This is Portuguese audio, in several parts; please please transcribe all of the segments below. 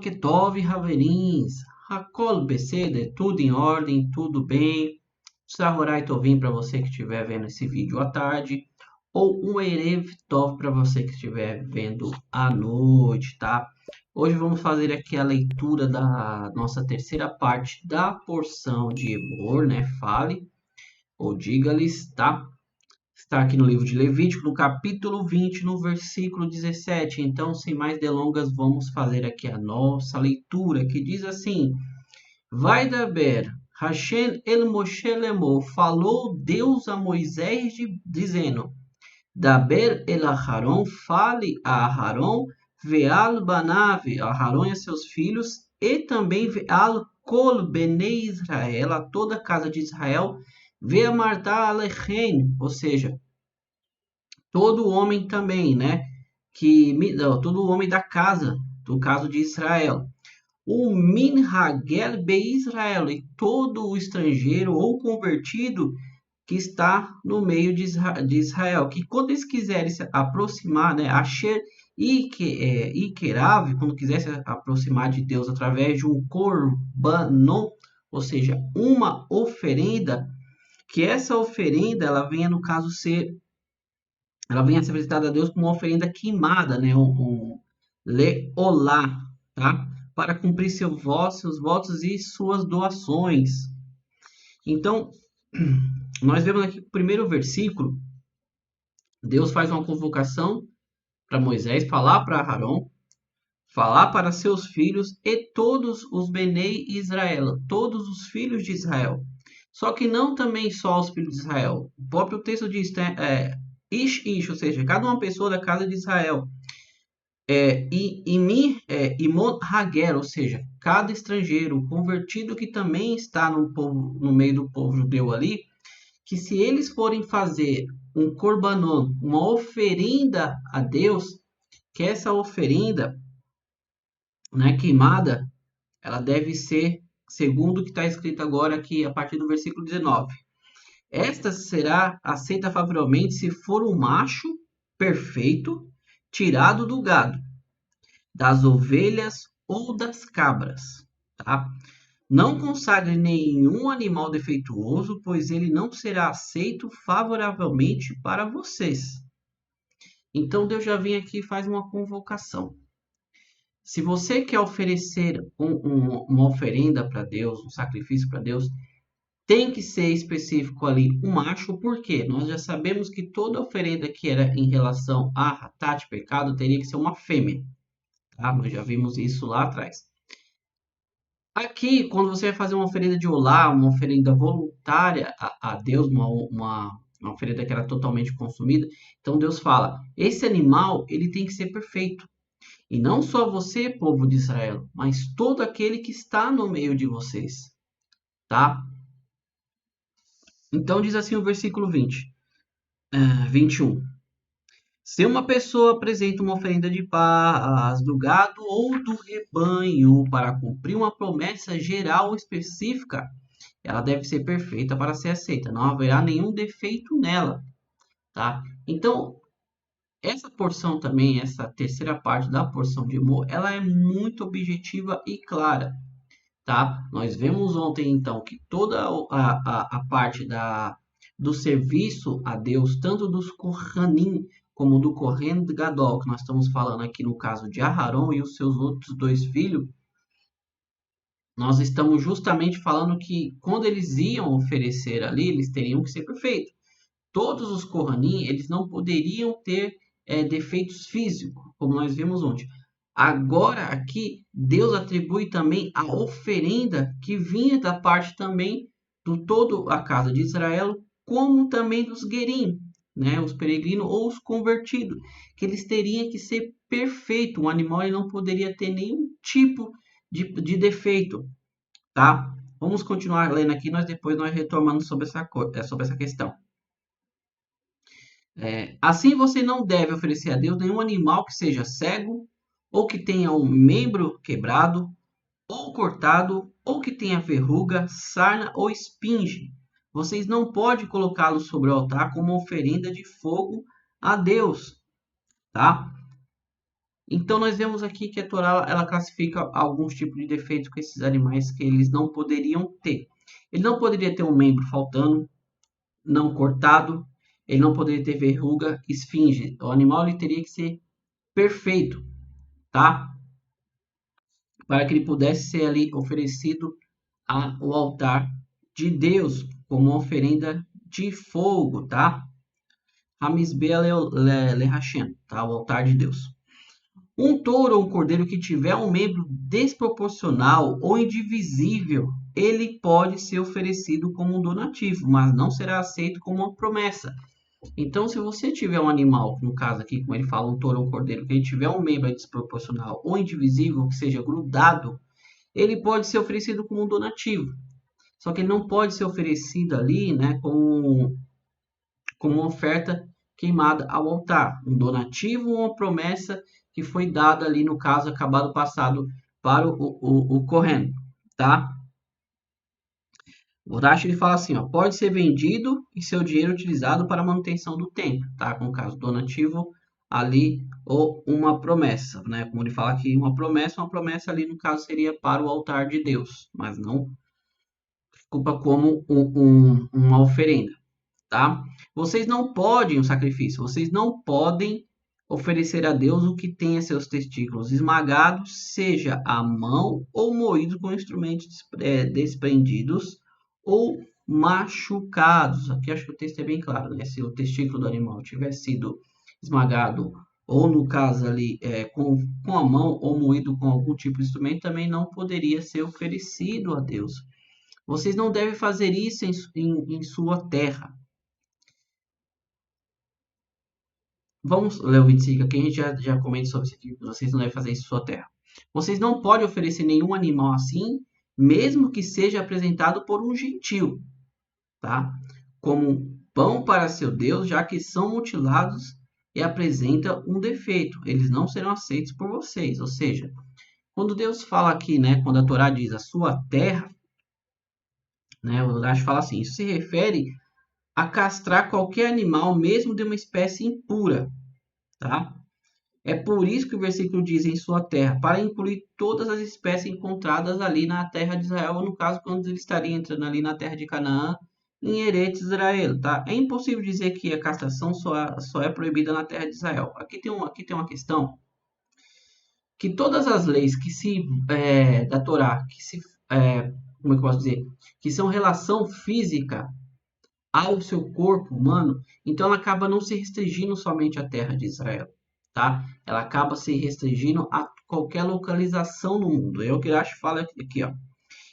Boketov, Haverins, Hakol Beseder, tudo em ordem, tudo bem. Sahurai Tovim para você que estiver vendo esse vídeo à tarde, ou um Erev Tov para você que estiver vendo à noite, tá? Hoje vamos fazer aqui a leitura da nossa terceira parte da porção de Emor, né? Fale ou diga-lhes, tá? Está aqui no livro de Levítico, no capítulo 20, no versículo 17. Então, sem mais delongas, vamos fazer aqui a nossa leitura, que diz assim: Vai daber, Hashem el Moshe lemor, falou Deus a Moisés dizendo: Daber el Aharon, fale a Aharon, veal banav, Aharon e a seus filhos, e também veal kol benei Israel, a toda a casa de Israel, veamartá alechem, ou seja, todo homem também, né? Todo homem da casa, do caso de Israel. O minhagel be Israel, e todo o estrangeiro ou convertido que está no meio de Israel, que quando eles quiserem se aproximar, né? Asher Ikerav, quando quiser se aproximar de Deus através de um korbanon, ou seja, uma oferenda, que essa oferenda ela venha no caso ser ela vem a ser apresentada a Deus como uma oferenda queimada, né? Um leolá, tá? Para cumprir seus votos e suas doações. Então, nós vemos aqui o primeiro versículo, Deus faz uma convocação para Moisés, falar para Arão, falar para seus filhos e todos os Benei Israel, todos os filhos de Israel. Só que não também só os filhos de Israel. O próprio texto diz, ish, ou seja, cada uma pessoa da casa de Israel. Imon Hager, ou seja, cada estrangeiro convertido que também está no meio do povo judeu ali, que se eles forem fazer um korbanon, uma oferenda a Deus, que essa oferenda, né, queimada, ela deve ser, segundo o que está escrito agora aqui, a partir do versículo 19. Esta será aceita favoravelmente se for um macho perfeito, tirado do gado, das ovelhas ou das cabras, tá? Não consagre nenhum animal defeituoso, pois ele não será aceito favoravelmente para vocês. Então Deus já vem aqui e faz uma convocação. Se você quer oferecer uma oferenda para Deus, um sacrifício para Deus, tem que ser específico ali um macho, porque nós já sabemos que toda oferenda que era em relação a Hatat, pecado, teria que ser uma fêmea. Tá? Nós já vimos isso lá atrás. Aqui, quando você vai fazer uma oferenda de olá, uma oferenda voluntária a Deus, uma oferenda que era totalmente consumida, então Deus fala, esse animal ele tem que ser perfeito. E não só você, povo de Israel, mas todo aquele que está no meio de vocês. Tá? Então diz assim o versículo 21. Se uma pessoa apresenta uma oferenda de paz do gado ou do rebanho para cumprir uma promessa geral específica, ela deve ser perfeita para ser aceita. Não haverá nenhum defeito nela, tá? Então, essa porção também, essa terceira parte da porção de Emor, ela é muito objetiva e clara, tá? Nós vemos ontem, então, que toda a parte do serviço a Deus, tanto dos Kohanim como do Kohen Gadol, que nós estamos falando aqui no caso de Aharon e os seus outros dois filhos, nós estamos justamente falando que quando eles iam oferecer ali, eles teriam que ser perfeitos. Todos os Kohanim, eles não poderiam ter defeitos físicos, como nós vimos ontem. Agora aqui, Deus atribui também a oferenda que vinha da parte também do todo a casa de Israel, como também dos Guerim, né, os peregrinos ou os convertidos, que eles teriam que ser perfeito, o animal ele não poderia ter nenhum tipo de defeito, tá? Vamos continuar lendo aqui, depois nós retomamos sobre essa questão. Assim você não deve oferecer a Deus nenhum animal que seja cego, ou que tenha um membro quebrado, ou cortado, ou que tenha verruga, sarna ou espinge. Vocês não podem colocá-lo sobre o altar como oferenda de fogo a Deus, tá? Então nós vemos aqui que a Torá ela classifica alguns tipos de defeitos com esses animais que eles não poderiam ter. Ele não poderia ter um membro faltando, não cortado, ele não poderia ter verruga, esfinge. O animal ele teria que ser perfeito, tá? Para que ele pudesse ser ali oferecido ao altar de Deus como uma oferenda de fogo, tá? Hamizbeh Hashem, tá? O altar de Deus. Um touro ou um cordeiro que tiver um membro desproporcional ou indivisível, ele pode ser oferecido como um donativo, mas não será aceito como uma promessa. Então, se você tiver um animal, no caso aqui, como ele fala, um touro ou um cordeiro, que ele tiver um membro desproporcional ou indivisível, que seja grudado, ele pode ser oferecido como um donativo. Só que ele não pode ser oferecido ali, né, como uma oferta queimada ao altar, um donativo ou uma promessa que foi dada ali, no caso, acabado passado para o Kohen, tá? O Rashi ele fala assim, ó, pode ser vendido e seu dinheiro utilizado para a manutenção do templo, tá? Com o caso donativo ali ou uma promessa, né? Como ele fala aqui, uma promessa ali no caso seria para o altar de Deus, mas não desculpa como uma oferenda, tá? Vocês não podem, o sacrifício, vocês não podem oferecer a Deus o que tenha seus testículos esmagados, seja à mão ou moído com instrumentos desprendidos ou machucados. Aqui acho que o texto é bem claro, né? Se o testículo do animal tiver sido esmagado ou no caso ali com a mão ou moído com algum tipo de instrumento, também não poderia ser oferecido a Deus. Vocês não devem fazer isso em sua terra. Vamos ler o 25 aqui, a gente já comenta sobre isso aqui. Vocês não devem fazer isso em sua terra. Vocês não podem oferecer nenhum animal assim, mesmo que seja apresentado por um gentil, tá? Como pão para seu Deus, já que são mutilados e apresentam um defeito. Eles não serão aceitos por vocês. Ou seja, quando Deus fala aqui, né, quando a Torá diz a sua terra, né, o Rashi fala assim, isso se refere a castrar qualquer animal, mesmo de uma espécie impura, tá? É por isso que o versículo diz em sua terra, para incluir todas as espécies encontradas ali na terra de Israel, ou no caso, quando ele estaria entrando ali na terra de Canaã, em Eretz Israel, tá? É impossível dizer que a castração só é proibida na terra de Israel. Aqui tem uma questão, que todas as leis que da Torá, como é que eu posso dizer, que são relação física ao seu corpo humano, então ela acaba não se restringindo somente à terra de Israel, tá? Ela acaba se restringindo a qualquer localização no mundo. É o que Rashi fala aqui, ó.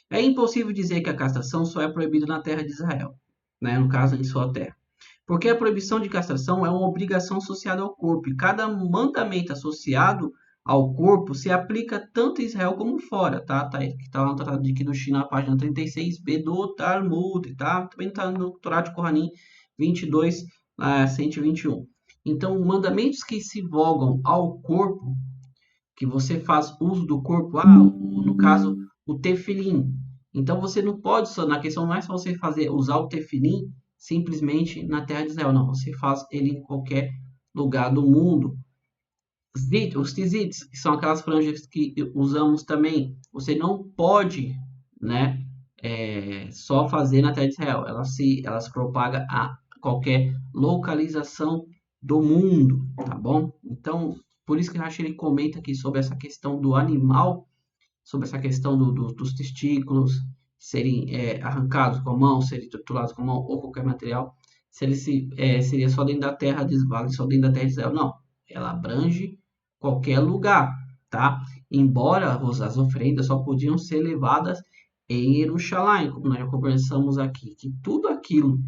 É impossível dizer que a castração só é proibida na terra de Israel, né? No caso, em sua terra. Porque a proibição de castração é uma obrigação associada ao corpo, e cada mandamento associado ao corpo se aplica tanto em Israel como fora, tá? Tá lá no Tratado de Kiddushin, na página 36b do Talmud, tá? Também tá no Torá de Kohanim 22, 121. Então, mandamentos que se vogam ao corpo, que você faz uso do corpo, no caso, o tefilim. Então, você não pode, na questão não é só você usar o tefilim simplesmente na terra de Israel, não. Você faz ele em qualquer lugar do mundo. Os tzitzit, que são aquelas franjas que usamos também, você não pode, né, só fazer na terra de Israel. Ela se propaga a qualquer localização do mundo, tá bom? Então, por isso que Rashi ele comenta aqui sobre essa questão do animal, sobre essa questão dos testículos serem arrancados com a mão, serem torturados com a mão ou qualquer material, se ele seria só dentro da terra de só dentro da terra de Israel. Não, ela abrange qualquer lugar, tá? Embora as oferendas só podiam ser levadas em Jerusalém, como nós já conversamos aqui, que tudo aquilo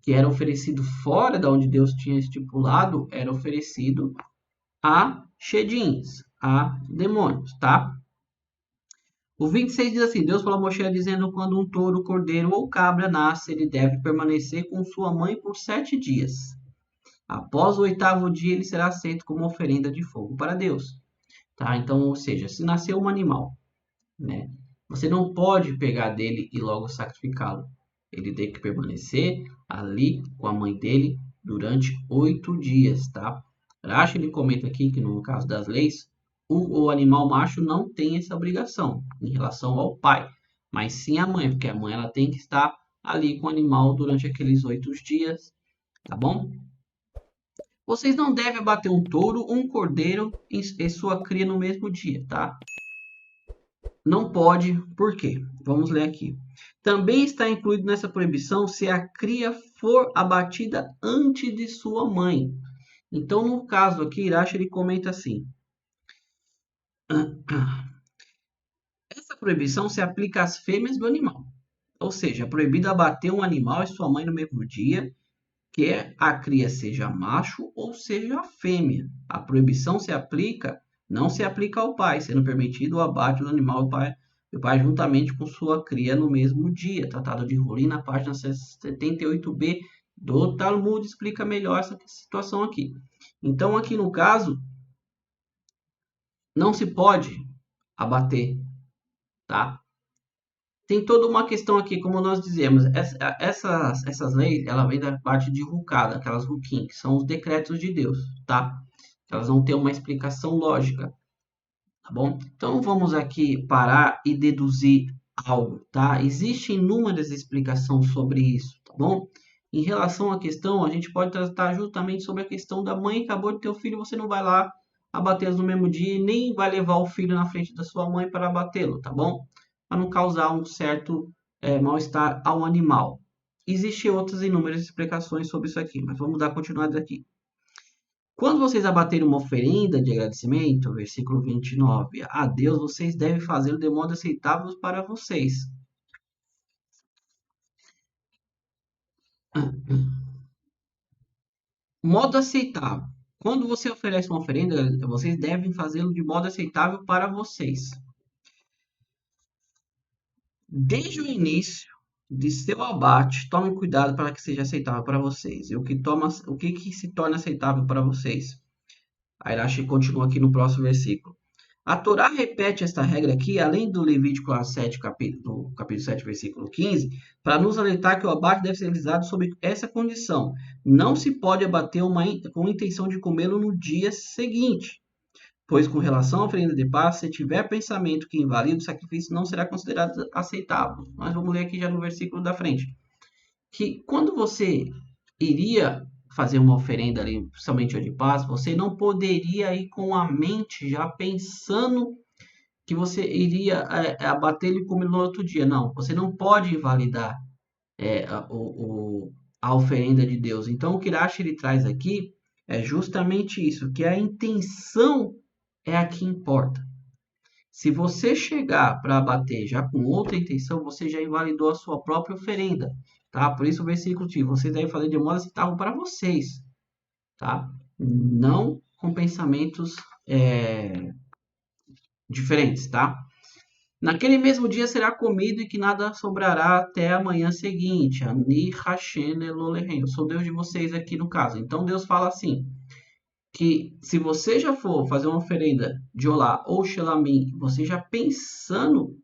que era oferecido fora da onde Deus tinha estipulado era oferecido a shedins, a demônios, tá? O 26 diz assim, Deus falou a Moshe dizendo, quando um touro, cordeiro ou cabra nasce, ele deve permanecer com sua mãe por 7 dias. Após o 8º dia, ele será aceito como oferenda de fogo para Deus. Tá? Então, ou seja, se nascer um animal, né, você não pode pegar dele e logo sacrificá-lo. Ele tem que permanecer ali com a mãe dele durante 8 dias, tá? Rashi, ele comenta aqui que no caso das leis, o animal macho não tem essa obrigação em relação ao pai, mas sim a mãe, porque a mãe ela tem que estar ali com o animal durante aqueles 8 dias, tá bom? Vocês não devem abater um touro ou um cordeiro em sua cria no mesmo dia, tá? Não pode, por quê? Vamos ler aqui. Também está incluído nessa proibição se a cria for abatida antes de sua mãe. Então, no caso aqui, Irache ele comenta assim: essa proibição se aplica às fêmeas do animal. Ou seja, é proibido abater um animal e sua mãe no mesmo dia, quer a cria seja macho ou seja fêmea. A proibição não se aplica ao pai, sendo permitido o abate do animal e o pai juntamente com sua cria no mesmo dia. Tratado de Rolim, na página 78b do Talmud, explica melhor essa situação aqui. Então, aqui no caso, não se pode abater, tá? Tem toda uma questão aqui, como nós dizemos, essas leis, ela vem da parte de Rucada, aquelas Ruquim, que são os decretos de Deus, tá? Elas não têm uma explicação lógica, tá bom? Então vamos aqui parar e deduzir algo, tá? Existem inúmeras explicações sobre isso, tá bom? Em relação à questão, a gente pode tratar justamente sobre a questão da mãe que acabou de ter o filho, você não vai lá abatê-los no mesmo dia e nem vai levar o filho na frente da sua mãe para abatê-lo, tá bom? Para não causar um certo mal-estar ao animal. Existem outras inúmeras explicações sobre isso aqui, mas vamos dar continuidade aqui. Quando vocês abaterem uma oferenda de agradecimento, versículo 29, a Deus vocês devem fazê-lo de modo aceitável para vocês. Modo aceitável. Quando você oferece uma oferenda, vocês devem fazê-lo de modo aceitável para vocês. Desde o início de seu abate, tomem cuidado para que seja aceitável para vocês. E o que se torna aceitável para vocês? A Irache continua aqui no próximo versículo. A Torá repete esta regra aqui, além do Levítico 7, capítulo 7, versículo 15, para nos alertar que o abate deve ser realizado sob essa condição. Não se pode abater com intenção de comê-lo no dia seguinte, pois com relação à oferenda de paz, se tiver pensamento que invalida o sacrifício, não será considerado aceitável. Nós vamos ler aqui já no versículo da frente. Que quando você iria fazer uma oferenda ali, somente de paz, você não poderia ir com a mente já pensando que você iria abater ele como no outro dia. Não, você não pode invalidar a oferenda de Deus. Então, o que Irache ele traz aqui é justamente isso, que a intenção é a que importa. Se você chegar para abater já com outra intenção, você já invalidou a sua própria oferenda, tá? Por isso o versículo diz, vocês devem fazer de modo aceitável para vocês, tá? Não com pensamentos diferentes, tá? Naquele mesmo dia será comido e que nada sobrará até a manhã seguinte. Ani Hashem Elohim. Eu sou Deus de vocês aqui no caso. Então Deus fala assim, que se você já for fazer uma oferenda de olá ou shelamim, você já pensando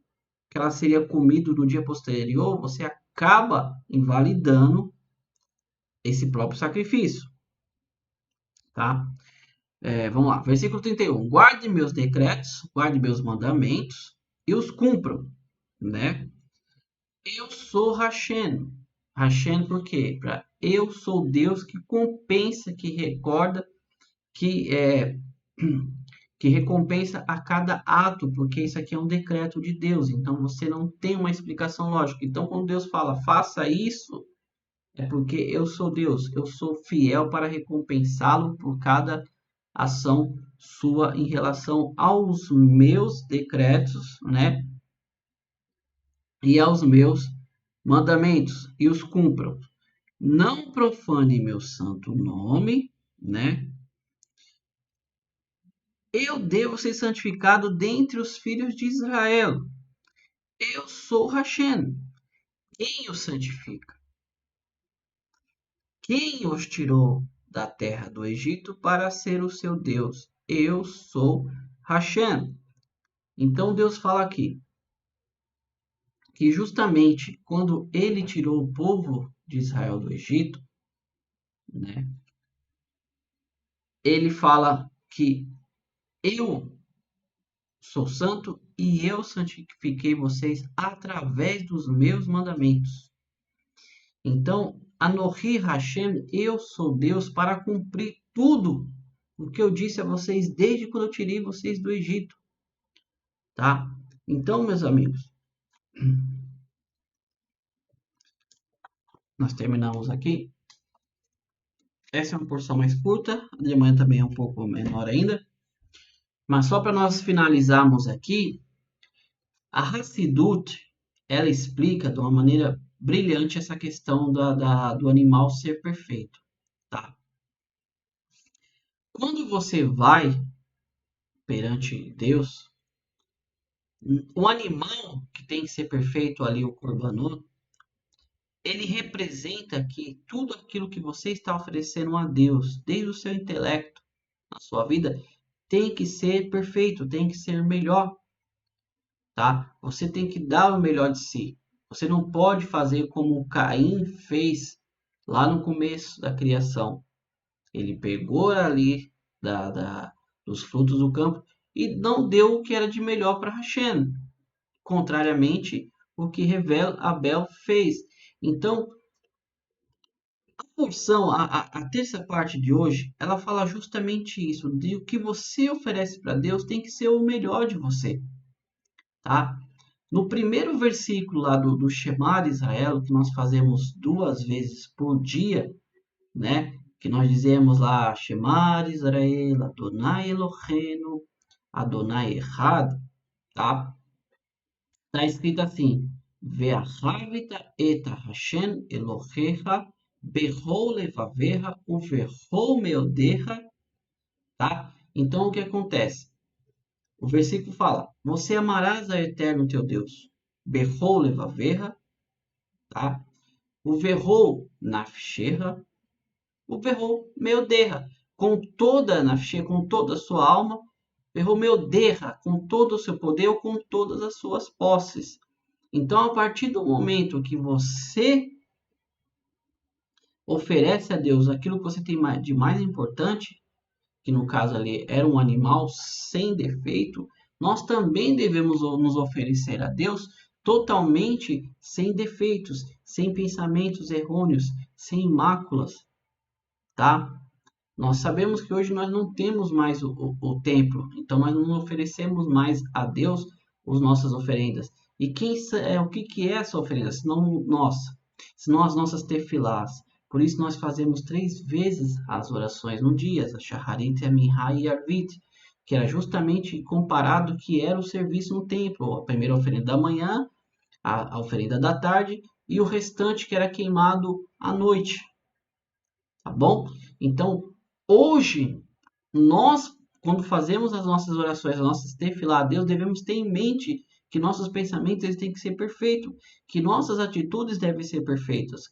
que ela seria comida no dia posterior, você acaba invalidando esse próprio sacrifício, tá? Vamos lá, versículo 31. Guarde meus decretos, guarde meus mandamentos e os cumpram, né? Eu sou Hashem. Hashem por quê? Eu sou Deus que compensa, que recorda, que que recompensa a cada ato, porque isso aqui é um decreto de Deus, então você não tem uma explicação lógica. Então, quando Deus fala, faça isso, é porque eu sou Deus, eu sou fiel para recompensá-lo por cada ação sua em relação aos meus decretos, né? E aos meus mandamentos, e os cumpram. Não profane meu santo nome, né? Eu devo ser santificado dentre os filhos de Israel. Eu sou Hashem. Quem os santifica? Quem os tirou da terra do Egito para ser o seu Deus? Eu sou Hashem. Então Deus fala aqui que justamente quando ele tirou o povo de Israel do Egito, né, ele fala que eu sou santo e eu santifiquei vocês através dos meus mandamentos. Então, Anohi Hashem, eu sou Deus para cumprir tudo o que eu disse a vocês desde quando eu tirei vocês do Egito, tá? Então, meus amigos, nós terminamos aqui. Essa é uma porção mais curta, a de amanhã também é um pouco menor ainda. Mas só para nós finalizarmos aqui, a Hassidut, ela explica de uma maneira brilhante essa questão do animal ser perfeito, tá? Quando você vai perante Deus, o animal que tem que ser perfeito ali, o Corbanot, ele representa que tudo aquilo que você está oferecendo a Deus, desde o seu intelecto, na sua vida, tem que ser perfeito, tem que ser melhor, tá? Você tem que dar o melhor de si. Você não pode fazer como Caim fez lá no começo da criação. Ele pegou ali dos frutos do campo e não deu o que era de melhor para Hashem, contrariamente o que Abel fez. Então, a porção, a terça parte de hoje, ela fala justamente isso, de o que você oferece para Deus tem que ser o melhor de você, tá? No primeiro versículo lá do Shema de Israel, que nós fazemos 2 vezes por dia, né? Que nós dizemos lá, Shema de Israel, Adonai Eloheinu, Adonai Echad, tá? Está escrito assim, Ve'ahavita et Hashem Elohecha, Behol levavecha, uverhol meodecha, tá? Então, o que acontece? O versículo fala, você amarás a eterno teu Deus, Behol levavecha, tá? O verrou nafsheha, o verrou meoderra, com toda a nafsheha, com toda a sua alma, verrou meoderra, com todo o seu poder ou com todas as suas posses. Então, a partir do momento que você oferece a Deus aquilo que você tem de mais importante, que no caso ali era um animal sem defeito, nós também devemos nos oferecer a Deus totalmente sem defeitos, sem pensamentos errôneos, sem máculas, tá? Nós sabemos que hoje nós não temos mais o templo, então nós não oferecemos mais a Deus as nossas oferendas. E o que é essa oferenda? Senão as nossas tefilás. Por isso nós fazemos 3 vezes as orações no dia, a Shaharit, a Minha e a Arvit, que era justamente comparado que era o serviço no templo, a primeira oferenda da manhã, a oferenda da tarde e o restante que era queimado à noite, tá bom? Então, hoje, nós, quando fazemos as nossas orações, as nossas tefilá a Deus, devemos ter em mente que nossos pensamentos eles têm que ser perfeitos, que nossas atitudes devem ser perfeitas,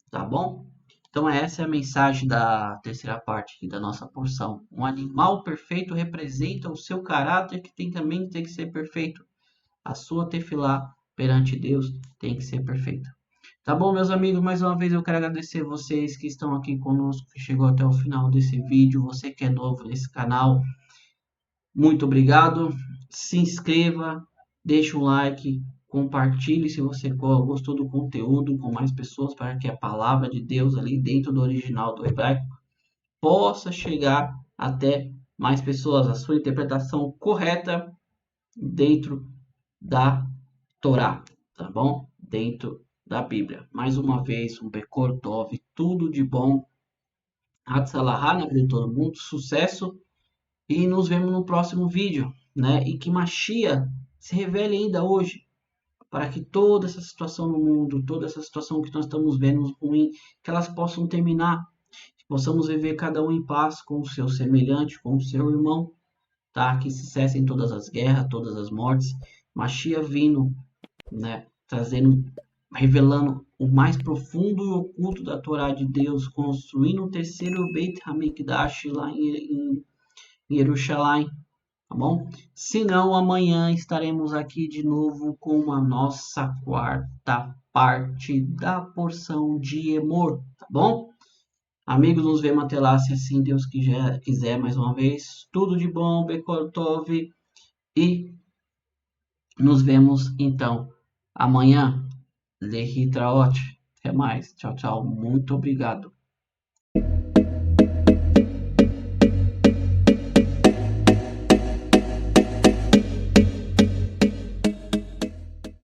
tá bom? Então, essa é a mensagem da terceira parte aqui da nossa porção. Um animal perfeito representa o seu caráter, que também tem que ser perfeito. A sua tefilá perante Deus tem que ser perfeita. Tá bom, meus amigos? Mais uma vez eu quero agradecer vocês que estão aqui conosco, que chegou até o final desse vídeo. Você que é novo nesse canal, muito obrigado. Se inscreva, deixe um like, compartilhe se você gostou do conteúdo com mais pessoas para que a palavra de Deus ali dentro do original do hebraico possa chegar até mais pessoas. A sua interpretação correta dentro da Torá, tá bom? Dentro da Bíblia. Mais uma vez, um Bekor Tov, tudo de bom. Hatzalahá na vida de todo mundo, sucesso e nos vemos no próximo vídeo, né? E que Mashiach se revele ainda hoje, para que toda essa situação no mundo, toda essa situação que nós estamos vendo ruim, que elas possam terminar, que possamos viver cada um em paz com o seu semelhante, com o seu irmão, tá? Que se cessem todas as guerras, todas as mortes. Mashiach vindo, né? Trazendo, revelando o mais profundo e oculto da Torá de Deus, construindo o terceiro Beit HaMikdash lá em Jerusalém, tá bom? Se não, amanhã estaremos aqui de novo com a nossa quarta parte da porção de Emor, tá bom? Amigos, nos vemos até lá, se assim Deus quiser mais uma vez. Tudo de bom, Bekortov, e nos vemos então amanhã. Lehitraot. Até mais. Tchau, tchau. Muito obrigado.